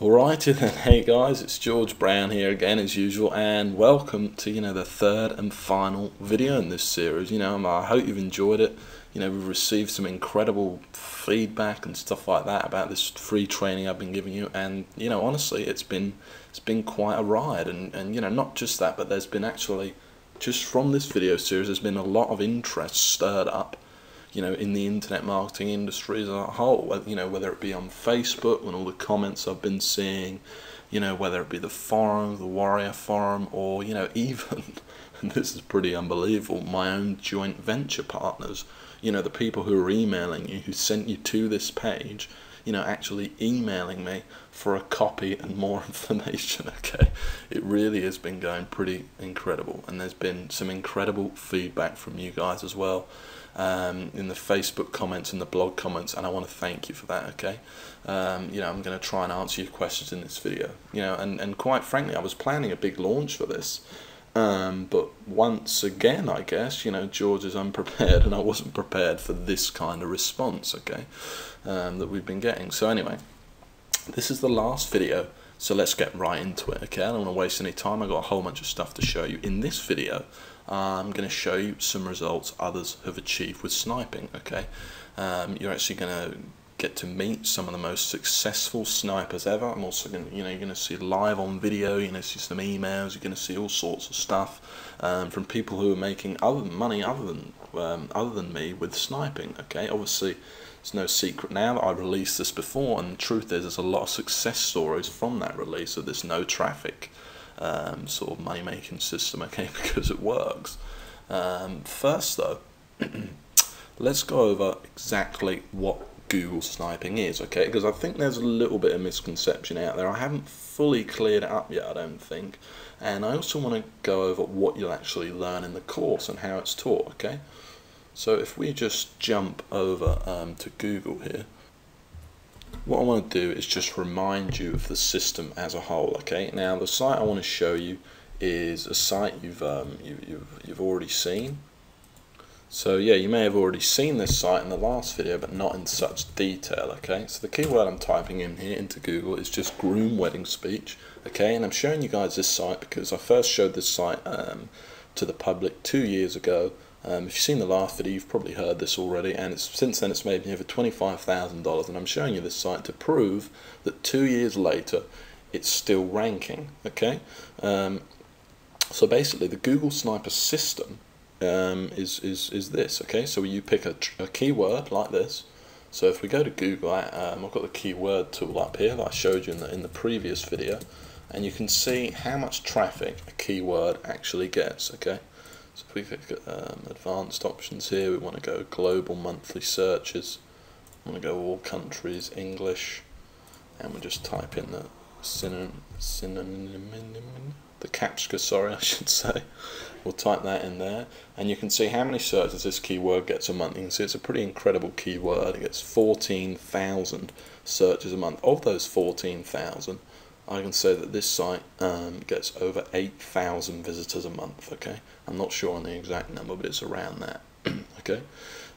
Alrighty then, hey guys, it's George Brown here again as usual, and welcome to the third and final video in this series. I hope you've enjoyed it. We've received some incredible feedback and stuff like that about this free training I've been giving you, and honestly, it's been quite a ride, and not just that, but there's been actually just from this video series, there's been a lot of interest stirred up in the internet marketing industry as a whole, whether it be on Facebook and all the comments I've been seeing, whether it be the forum, the Warrior Forum, or, even, and this is pretty unbelievable, my own joint venture partners, the people who are emailing you, who sent you to this page, actually emailing me for a copy and more information, okay? It really has been going pretty incredible, and there's been some incredible feedback from you guys as well. In the Facebook comments and the blog comments, and I want to thank you for that, okay? I'm going to try and answer your questions in this video, and quite frankly, I was planning a big launch for this, but once again, I guess, George is unprepared, and I wasn't prepared for this kind of response, okay, that we've been getting. So anyway, this is the last video, so let's get right into it, okay? I don't want to waste any time. I've got a whole bunch of stuff to show you. In this video, I'm going to show you some results others have achieved with sniping, okay? You're actually going to get to meet some of the most successful snipers ever. I'm also going to, you're going to see live on video, you're going to see some emails, you're going to see all sorts of stuff from people who are making money other than me with sniping, okay? Obviously, it's no secret now that I released this before, and the truth is there's a lot of success stories from that release of this no traffic sort of money-making system, okay, because it works. First though, let's go over exactly what Google sniping is, okay, because I think there's a little bit of misconception out there. I haven't fully cleared it up yet, I don't think, and I also want to go over what you'll actually learn in the course and how it's taught, okay? So if we just jump over to Google here, what I want to do is just remind you of the system as a whole, okay? Now the site I want to show you is a site you've already seen. So yeah, you may have already seen this site in the last video, but not in such detail, okay? So the keyword I'm typing in here into Google is just groom wedding speech, okay? And I'm showing you guys this site because I first showed this site to the public 2 years ago. If you've seen the last video, you've probably heard this already, and since then it's made me over $25,000, and I'm showing you this site to prove that 2 years later it's still ranking, okay? So basically the Google Sniper system is this, okay? So you pick a keyword like this. So if we go to Google, I've got the keyword tool up here that I showed you in the previous video, and you can see how much traffic a keyword actually gets, okay? So if we click advanced options here, we want to go global monthly searches, we want to go all countries, English, and we'll just type in the the captcha, sorry, I should say. We'll type that in there, and you can see how many searches this keyword gets a month. You can see it's a pretty incredible keyword. It gets 14,000 searches a month. Of those 14,000, I can say that this site gets over 8,000 visitors a month, okay? I'm not sure on the exact number, but it's around that, okay?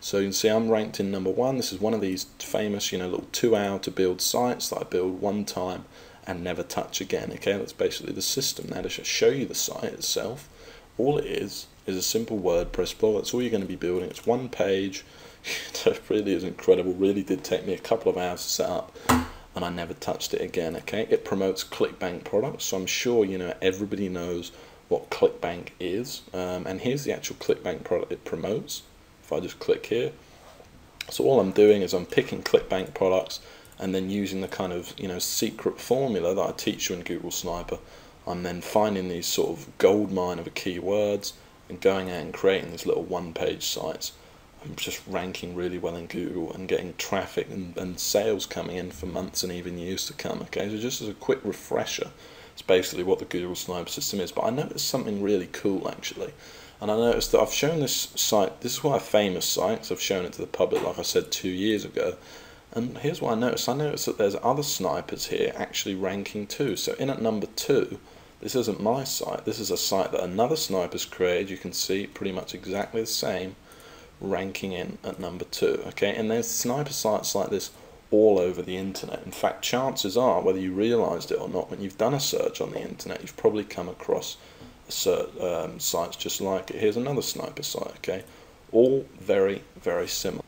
So you can see I'm ranked in #1. This is one of these famous, little 2-hour to build sites that I build one time and never touch again, okay? That's basically the system. Now to show you the site itself, all it is a simple WordPress blog. That's all you're going to be building. It's one page. It really is incredible. Really did take me a couple of hours to set up, and I never touched it again, okay? It promotes ClickBank products, so I'm sure everybody knows what ClickBank is, and here's the actual ClickBank product it promotes. If I just click here, so all I'm doing is I'm picking ClickBank products and then using the kind of secret formula that I teach you in Google Sniper. I'm then finding these sort of gold mine of keywords and going out and creating these little one-page sites. I'm just ranking really well in Google and getting traffic and sales coming in for months and even years to come, okay? So just as a quick refresher, it's basically what the Google Sniper system is. But I noticed something really cool, actually. And I noticed that I've shown this site, this is quite a famous site, so I've shown it to the public, like I said, 2 years ago. And here's what I noticed. I noticed that there's other snipers here actually ranking too. So in at #2, this isn't my site. This is a site that another sniper's created. You can see pretty much exactly the same, ranking in at #2, okay? And there's sniper sites like this all over the internet. In fact, chances are, whether you realised it or not, when you've done a search on the internet, you've probably come across sites just like it. Here's another sniper site, okay? All very, very similar.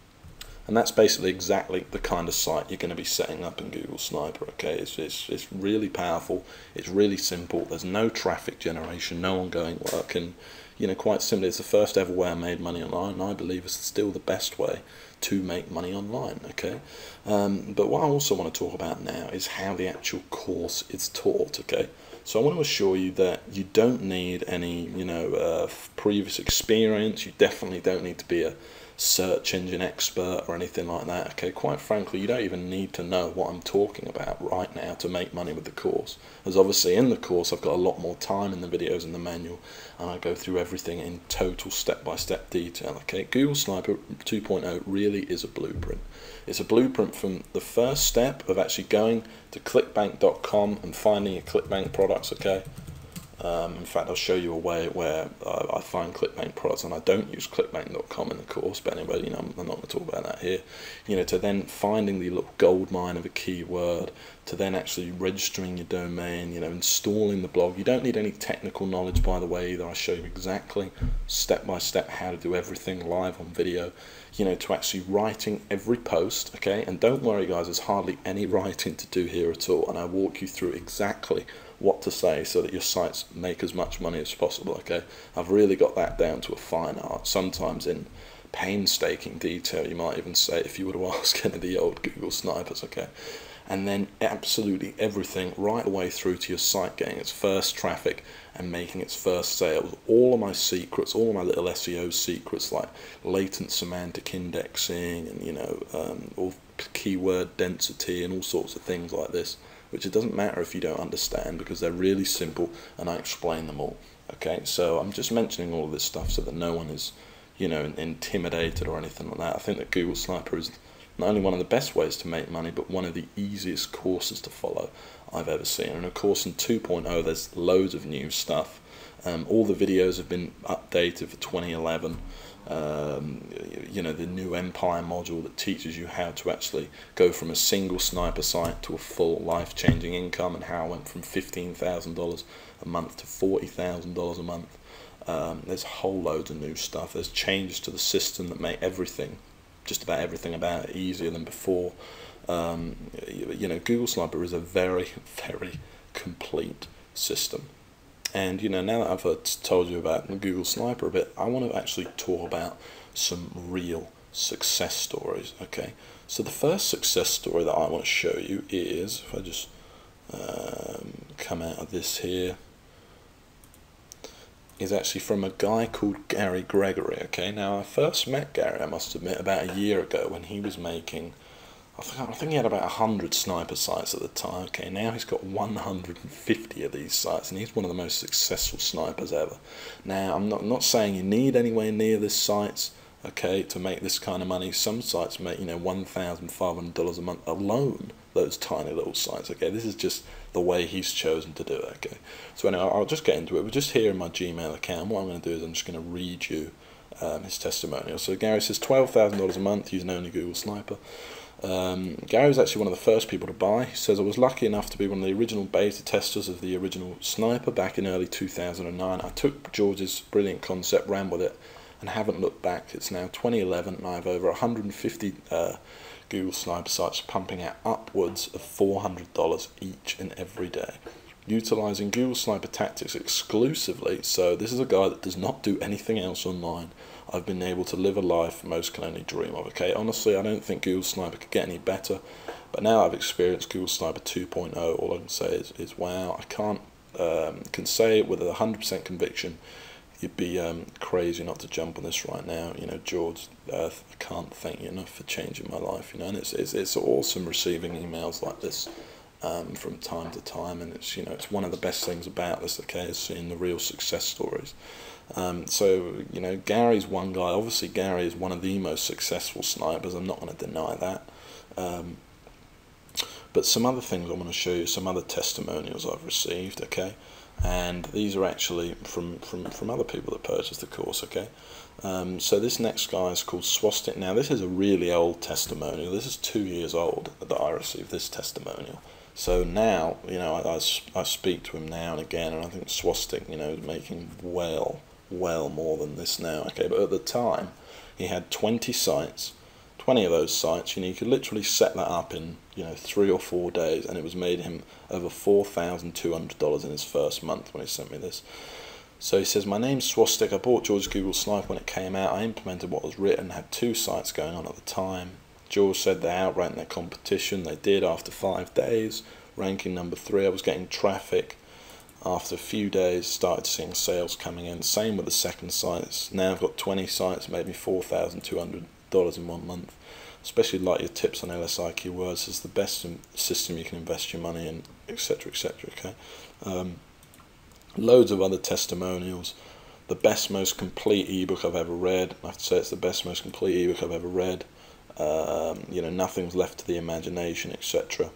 And that's basically exactly the kind of site you're going to be setting up in Google Sniper, okay? It's really powerful, it's really simple, there's no traffic generation, no ongoing work, and, you know, quite simply, it's the first ever way I made money online, and I believe it's still the best way to make money online, okay? But what I also want to talk about now is how the actual course is taught, okay? So I want to assure you that you don't need any, you know, previous experience. You definitely don't need to be a search engine expert or anything like that, okay? Quite frankly, you don't even need to know what I'm talking about right now to make money with the course, as obviously in the course I've got a lot more time in the videos and the manual, and I go through everything in total step-by-step detail, okay? Google Sniper 2.0 really is a blueprint. It's a blueprint from the first step of actually going to clickbank.com and finding your ClickBank products, okay? In fact, I'll show you a way where I find ClickBank products, and I don't use clickbank.com in the course, but anyway, you know, I'm not going to talk about that here. You know, to then finding the little gold mine of a keyword, to then actually registering your domain, you know, installing the blog. You don't need any technical knowledge, by the way, either. I show you exactly step by step how to do everything live on video, you know, to actually writing every post, okay? And don't worry, guys, there's hardly any writing to do here at all, and I walk you through exactly what to say so that your sites make as much money as possible, okay? I've really got that down to a fine art, sometimes in painstaking detail, you might even say, if you were to ask any of the old Google snipers, okay? And then absolutely everything right the way through to your site getting its first traffic and making its first sales. All of my secrets, all of my little SEO secrets, like latent semantic indexing and, you know, all keyword density and all sorts of things like this, which it doesn't matter if you don't understand, because they're really simple and I explain them all, okay? So I'm just mentioning all of this stuff so that no one is, you know, intimidated or anything like that. I think that Google Sniper is not only one of the best ways to make money, but one of the easiest courses to follow I've ever seen. And of course in 2.0 there's loads of new stuff. All the videos have been updated for 2011. You know, the new Empire module that teaches you how to actually go from a single sniper site to a full life-changing income, and how I went from $15,000 a month to $40,000 a month. There's whole loads of new stuff. There's changes to the system that make everything, just about everything about it, easier than before. You know, Google Sniper is a very, very complete system. And, you know, now that I've told you about Google Sniper a bit, I want to actually talk about some real success stories, okay? So the first success story that I want to show you is, if I just come out of this here, is actually from a guy called Gary Gregory, okay? Now, I first met Gary, I must admit, about a year ago when he was making, I think he had about 100 sniper sites at the time, okay? Now he's got 150 of these sites, and he's one of the most successful snipers ever. Now, I'm not saying you need anywhere near this sites, okay, to make this kind of money. Some sites make, you know, $1,500 a month alone, those tiny little sites, okay? This is just the way he's chosen to do it, okay? So anyway, I'll just get into it. We're just here in my Gmail account. What I'm going to do is I'm just going to read you his testimonial. So Gary says $12,000 a month using only Google Sniper. Gary was actually one of the first people to buy. He says, I was lucky enough to be one of the original beta testers of the original Sniper back in early 2009. I took George's brilliant concept, ran with it, and haven't looked back. It's now 2011 and I have over 150 Google Sniper sites pumping out upwards of $400 each and every day, utilizing Google Sniper tactics exclusively. So this is a guy that does not do anything else online. I've been able to live a life most can only dream of, okay? Honestly, I don't think Google Sniper could get any better, but now I've experienced Google Sniper 2.0, all I can say is wow. I can't can say it with 100% conviction. You'd be crazy not to jump on this right now. You know, George, I can't thank you enough for changing my life. You know, and it's awesome receiving emails like this from time to time, and it's, you know, it's one of the best things about this, okay, is seeing the real success stories. So, you know, Gary's one guy. Obviously, Gary is one of the most successful snipers. I'm not going to deny that. But some other things I want to show you, some other testimonials I've received, okay? and these are actually from other people that purchased the course, okay? So this next guy is called Swastik. Now this is a really old testimonial. This is 2 years old that I received this testimonial. So now, you know, I speak to him now and again, and I think Swastik, you know, is making well more than this now, okay? But at the time, he had 20 sites. 20 of those sites, you know, you could literally set that up in, you know, 3 or 4 days, and it was made him over $4,200 in his first month when he sent me this. So he says, my name's Swastik. I bought George's Google Sniper when it came out. I implemented what was written, had 2 sites going on at the time. George said they outranked their competition. They did after 5 days, ranking number 3. I was getting traffic. After a few days, started seeing sales coming in. Same with the second sites. Now I've got 20 sites, made me $4,200 in 1 month. Especially like your tips on LSI keywords. It's the best system you can invest your money in, etc., etc. Okay. Loads of other testimonials. The best, most complete ebook I've ever read. I have to say it's the best, most complete ebook I've ever read. You know, nothing's left to the imagination, etc.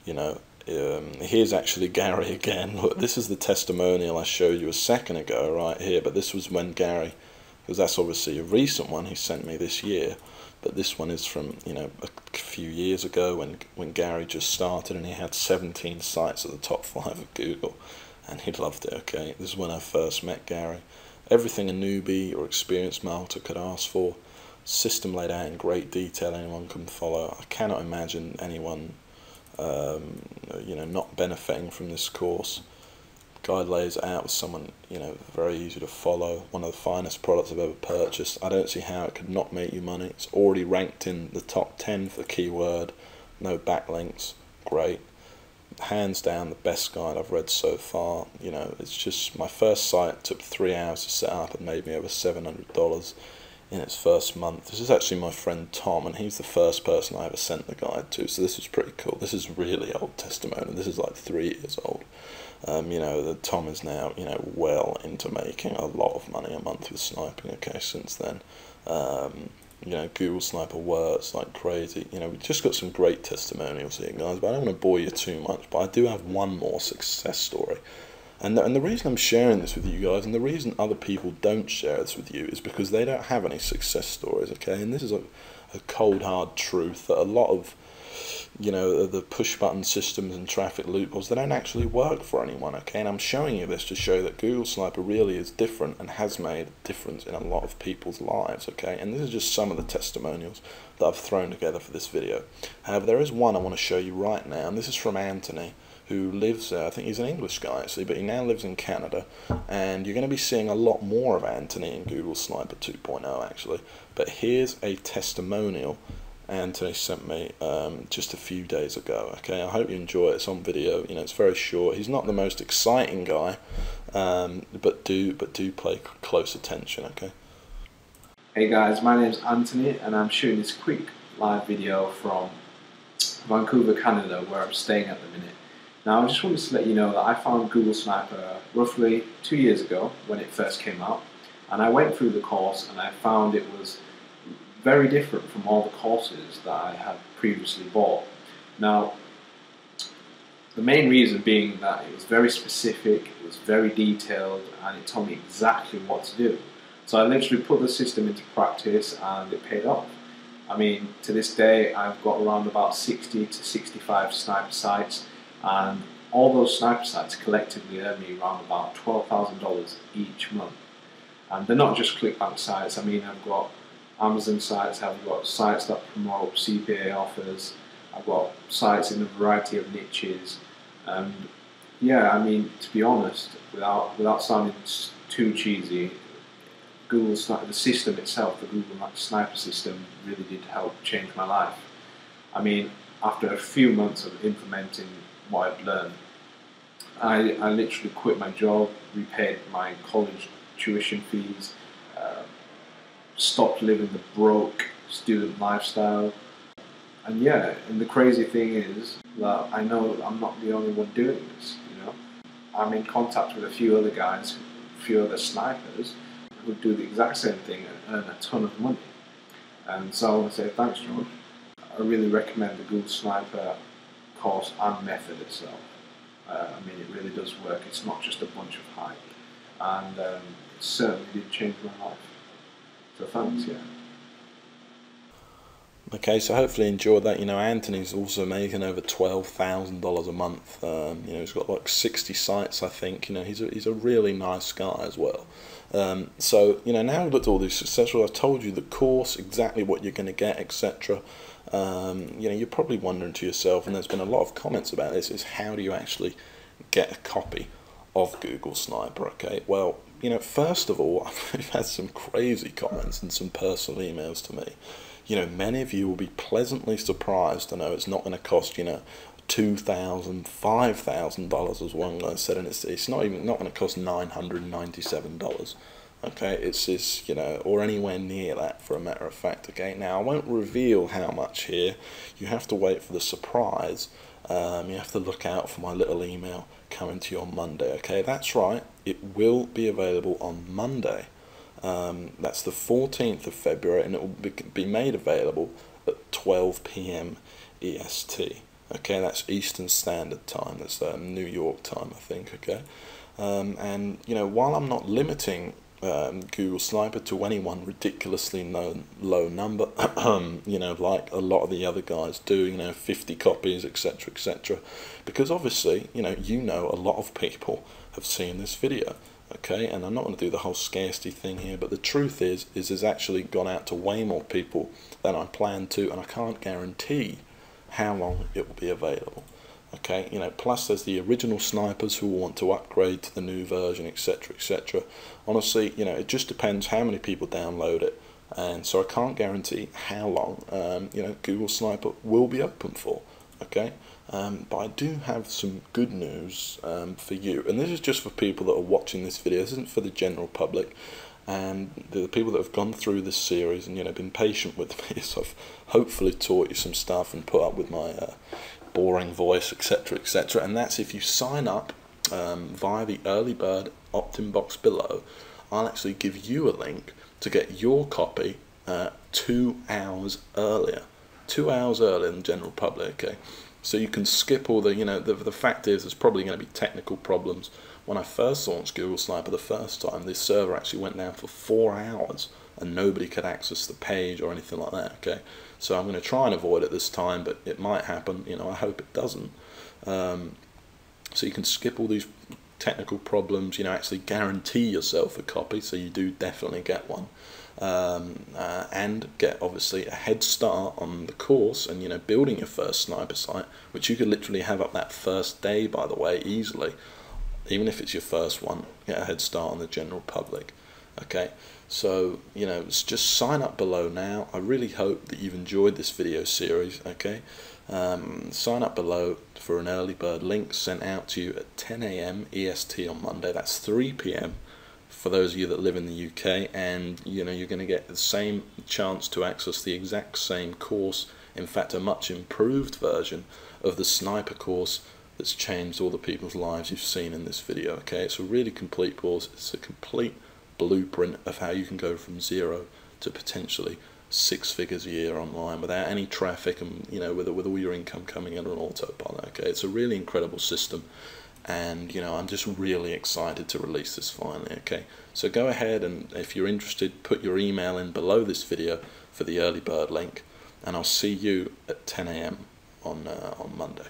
You know, here's actually Gary again. Look, this is the testimonial I showed you a second ago right here, but this was when Gary, because that's obviously a recent one he sent me this year, but this one is from, you know, a few years ago when Gary just started, and he had 17 sites at the top 5 of Google, and he loved it, okay? This is when I first met Gary. Everything a newbie or experienced marketer could ask for. System laid out in great detail, anyone can follow. I cannot imagine anyone you know, not benefiting from this course. Guide lays it out with someone, you know, very easy to follow. One of the finest products I've ever purchased. I don't see how it could not make you money. It's already ranked in the top 10 for the keyword. No backlinks. Great. Hands down the best guide I've read so far. You know, it's just, my first site took 3 hours to set up and made me over $700 in its first month. This is actually my friend Tom, and he's the first person I ever sent the guide to, so this was pretty cool. This is really old testimony. This is like 3 years old. You know, Tom is now, you know, well into making a lot of money a month with sniping, okay, since then. You know, Google Sniper works like crazy. You know, we've just got some great testimonials here, guys, but I don't want to bore you too much, but I do have one more success story. And the reason I'm sharing this with you guys, and the reason other people don't share this with you, is because they don't have any success stories, okay? And this is a cold, hard truth that a lot of, you know, the push-button systems and traffic loopholes, they don't actually work for anyone, okay? And I'm showing you this to show that Google Sniper really is different and has made a difference in a lot of people's lives, okay? And this is just some of the testimonials that I've thrown together for this video. However, there is one I want to show you right now, and this is from Anthony, who lives, I think he's an English guy actually, but he now lives in Canada, and you're going to be seeing a lot more of Anthony in Google Sniper 2.0 actually. But here's a testimonial Anthony sent me just a few days ago, okay? I hope you enjoy it. It's on video, you know, it's very short. He's not the most exciting guy, but do pay close attention, okay? Hey guys, my name's Anthony, and I'm shooting this quick live video from Vancouver, Canada, where I'm staying at the minute. Now, I just wanted to let you know that I found Google Sniper roughly 2 years ago when it first came out, and I went through the course and I found it was very different from all the courses that I had previously bought. Now, the main reason being that it was very specific, it was very detailed, and it told me exactly what to do. So I literally put the system into practice and it paid off. I mean, to this day, I've got around about 60 to 65 sniper sites, and all those sniper sites collectively earn me around about $12,000 each month. And they're not just ClickBank sites. I mean, I've got Amazon sites, I've got sites that promote CPA offers, I've got sites in a variety of niches, and yeah, I mean, to be honest, without sounding too cheesy, Google Sniper, the system itself, the Google Sniper system, really did help change my life. I mean, after a few months of implementing what I'd learned, I literally quit my job, repaid my college tuition fees, stopped living the broke student lifestyle. And yeah, and the crazy thing is that I know I'm not the only one doing this, you know. I'm in contact with a few other guys, a few other snipers who do the exact same thing and earn a ton of money. And so I want to say thanks, George. I really recommend the Google Sniper course and method itself. I mean, it really does work. It's not just a bunch of hype, and it certainly did change my life. So thanks, yeah. Okay, so hopefully you enjoyed that. You know, Anthony's also making over $12,000 a month. You know, he's got like 60 sites, I think. You know, he's a really nice guy as well. So, you know, now we've looked at all these successful, I've told you the course, exactly what you're going to get, etc. You know, you're probably wondering to yourself, and there's been a lot of comments about this, is how do you actually get a copy of Google Sniper? Okay, well, you know, first of all, I've had some crazy comments and some personal emails to me. You know, many of you will be pleasantly surprised to know it's not going to cost, you know, $2,000, $5,000 as one guy said, and it's not going to cost $997. Okay, it's you know, or anywhere near that, for a matter of fact. Okay, now I won't reveal how much here. You have to wait for the surprise. You have to look out for my little email coming to you on Monday. Okay, that's right. It will be available on Monday. That's the 14th of February, and it will be made available at 12 p.m. EST. Okay, that's Eastern Standard Time. That's New York time, I think. Okay, and you know, while I'm not limiting Google Sniper to any one ridiculously low number, you know, like a lot of the other guys do, you know, 50 copies, etc., etc., because obviously, you know, a lot of people have seen this video. Okay, and I'm not going to do the whole scarcity thing here, but the truth is it's actually gone out to way more people than I planned to, and I can't guarantee how long it will be available. Okay, you know, plus there's the original snipers who will want to upgrade to the new version, etc., etc. Honestly, you know, it just depends how many people download it, and so I can't guarantee how long, you know, Google Sniper will be open for. Okay, but I do have some good news for you, and this is just for people that are watching this video. This isn't for the general public, and the people that have gone through this series and, you know, been patient with me, so I've hopefully taught you some stuff and put up with my boring voice, etc., etc. And that's if you sign up via the early bird opt-in box below. I'll actually give you a link to get your copy 2 hours earlier. 2 hours earlier than general public. Okay, so you can skip all the, you know, the fact is there's probably going to be technical problems. When I first launched Google Sniper the first time, this server actually went down for 4 hours and nobody could access the page or anything like that. Okay, so I'm going to try and avoid it this time, but it might happen. You know, I hope it doesn't. So you can skip all these technical problems, you know, actually guarantee yourself a copy, so you do definitely get one, and get obviously a head start on the course and, you know, building your first sniper site, which you could literally have up that first day, by the way, easily. Even if it's your first one, get a head start on the general public. Okay, so, you know, just sign up below now. I really hope that you've enjoyed this video series. Okay, sign up below for an early bird link sent out to you at 10 a.m. EST on Monday. That's 3 p.m. for those of you that live in the UK, and, you know, you're going to get the same chance to access the exact same course, in fact a much improved version of the sniper course that's changed all the people's lives you've seen in this video. Okay, it's a really complete course. It's a complete blueprint of how you can go from 0 to potentially 6 figures a year online without any traffic, and, you know, with all your income coming in on autopilot. Okay, it's a really incredible system, and, you know, I'm just really excited to release this finally. Okay, so go ahead, and if you're interested, put your email in below this video for the early bird link, and I'll see you at 10 a.m. on Monday.